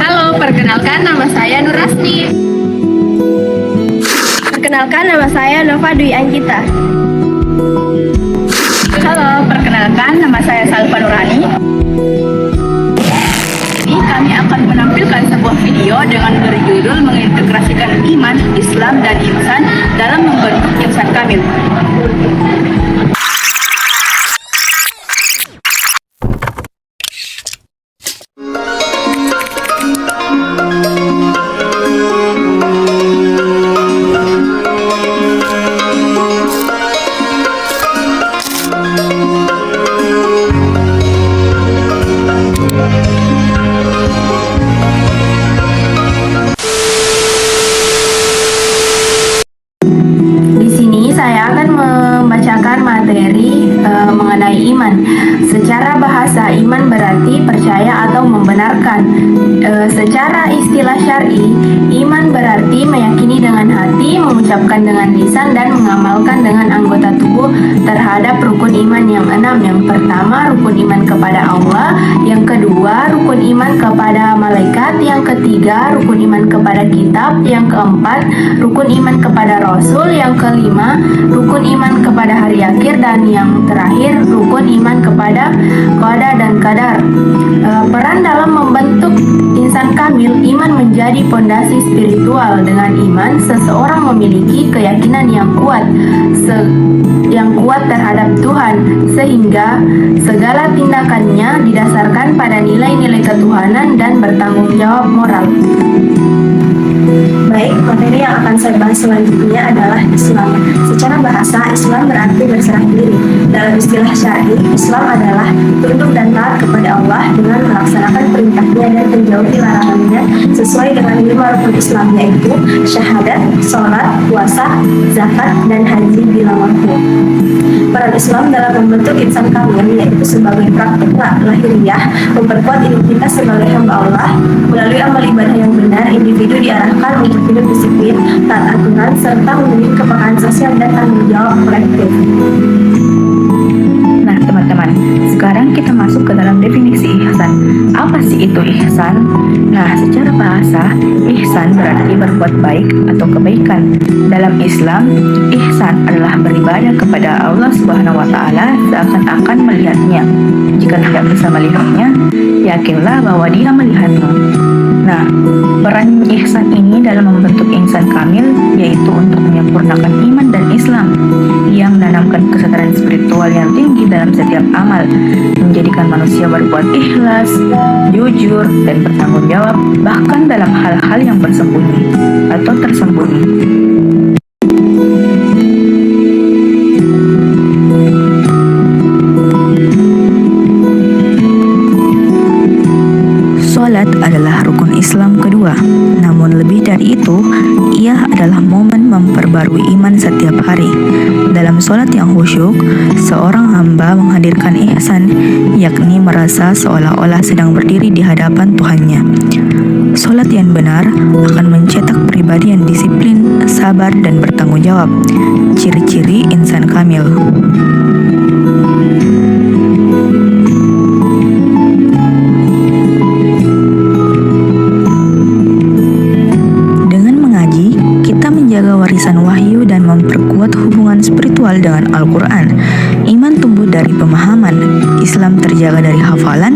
Halo, perkenalkan nama saya Nurasni. Perkenalkan nama saya Nova Dwi Anggita. Halo, perkenalkan nama saya Salva Nurani. Ini kami akan menampilkan sebuah video dengan berjudul mengintegrasikan iman, Islam, dan ihsan dalam membentuk insan kamil. Saya akan membacakan materi mengenai iman. Secara bahasa, iman berarti percaya atau membenarkan. Secara istilah syar'i, iman berarti meyakini dengan hati, mengucapkan dengan lisan, dan mengamalkan dengan anggota tubuh terhadap rukun iman yang 6. Yang pertama, rukun iman kepada Allah. Yang kedua, rukun iman kepada malaikat. Yang ketiga, rukun iman kepada kitab. Yang keempat, rukun iman kepada Rasul. Yang kelima, rukun iman kepada hari akhir. Dan yang terakhir, rukun iman kepada qada dan qadar. Peran dalam membentuk insan kamil, iman menjadi pondasi spiritual. Dengan iman, seseorang memiliki keyakinan yang kuat terhadap Tuhan, sehingga segala tindakannya didasarkan pada nilai-nilai ketuhanan dan bertanggung jawab moral. Baik, materi yang akan saya bahas selanjutnya adalah Islam. Secara bahasa, Islam berarti berserah diri. Dalam istilah syar'i, Islam adalah tunduk dan taat kepada Allah dengan melaksanakan perintahnya dan menjauhi larangannya sesuai dengan 5 rukun Islam, yaitu syahadat, sholat, puasa, zakat, dan haji bila mampu. Peran Islam dalam membentuk insan kamil yaitu sebagai praktik lahiriah, memperkuat identitas sebagai hamba Allah. Melalui amal ibadah yang benar, individu diarahkan untuk hidup disiplin, taat aturan, serta memiliki kepekaan sosial dan tanggung jawab kolektif. Nah teman-teman, sekarang kita masuk ke dalam definisi ihsan. Apa sih itu ihsan? Nah, secara bahasa, ihsan berarti berbuat baik atau kebaikan. Dalam Islam, ihsan adalah beribadah kepada Allah Subhanahu wa Ta'ala seakan-akan melihatnya. Jika tidak bisa melihatnya, yakinlah bahwa Dia melihatmu. Nah, peran ihsan ini dalam membentuk insan kamil yaitu untuk menyempurnakan iman dan Islam yang menanamkan kesadaran spiritual yang tinggi dalam setiap amal, menjadikan manusia berbuat ikhlas, jujur, dan bertanggung jawab bahkan dalam hal-hal yang bersembunyi atau tersembunyi. Salat adalah rukun Islam kedua. Namun lebih dari itu, ia adalah momen memperbarui iman setiap hari. Dalam salat yang khusyuk, seorang hamba menghadirkan ihsan, yakni merasa seolah-olah sedang berdiri di hadapan Tuhannya. Salat yang benar akan mencetak pribadi yang disiplin, sabar, dan bertanggung jawab. Ciri-ciri insan kamil. Menjaga warisan wahyu dan memperkuat hubungan spiritual dengan Al-Quran. Iman tumbuh dari pemahaman, Islam terjaga dari hafalan,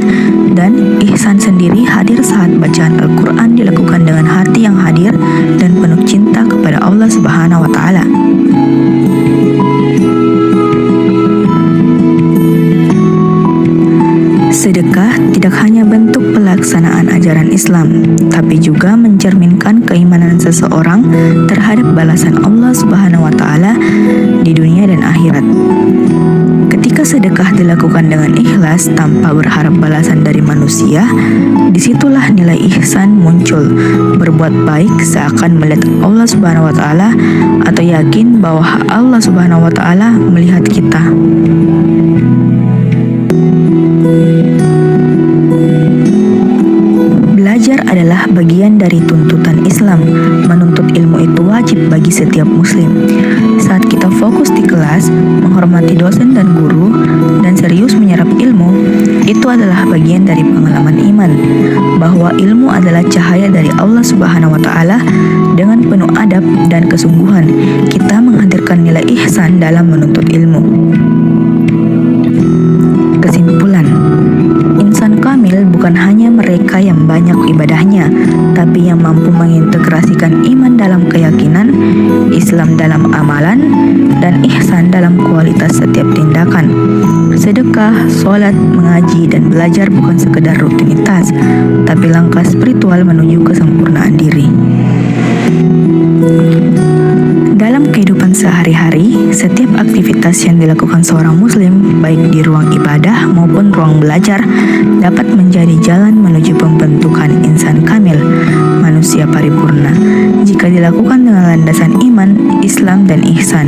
dan ihsan sendiri hadir saat bacaan Al-Quran dilakukan dengan hati yang hadir dan penuh cinta kepada Allah Subhanahu wa Ta'ala. Sedekah tidak hanya bentuk pelaksanaan ajaran Islam, tapi juga mencerminkan keimanan seseorang terhadap balasan Allah Subhanahu wa Ta'ala di dunia dan akhirat. Ketika sedekah dilakukan dengan ikhlas tanpa berharap balasan dari manusia, disitulah nilai ihsan muncul. Berbuat baik seakan melihat Allah Subhanahu wa Ta'ala atau yakin bahwa Allah Subhanahu wa Ta'ala melihat kita. Belajar adalah bagian dari tuntutan Islam. Menuntut ilmu itu wajib bagi setiap muslim. Saat kita fokus di kelas, menghormati dosen dan guru, dan serius menyerap ilmu, itu adalah bagian dari pengalaman iman, bahwa ilmu adalah cahaya dari Allah Subhanahu wa Ta'ala. Dengan penuh adab dan kesungguhan, kita menghadirkan nilai ihsan dalam menuntut ilmu. Kesimpulan, insan kamil bukan hanya mereka yang banyak ibadahnya, tapi yang mampu mengintegrasikan iman dalam keyakinan, Islam dalam amalan, dan ihsan dalam kualitas setiap tindakan. Sedekah, sholat, mengaji, dan belajar bukan sekedar rutinitas, tapi langkah spiritual menuju kesempurnaan diri. Dalam kehidupan sehari-hari, setiap aktivitas yang dilakukan seorang muslim, baik di ruang ibadah maupun ruang belajar, dapat menjadi jalan menuju pembentukan insan kamil, manusia paripurna, jika dilakukan dengan landasan iman, Islam, dan ihsan.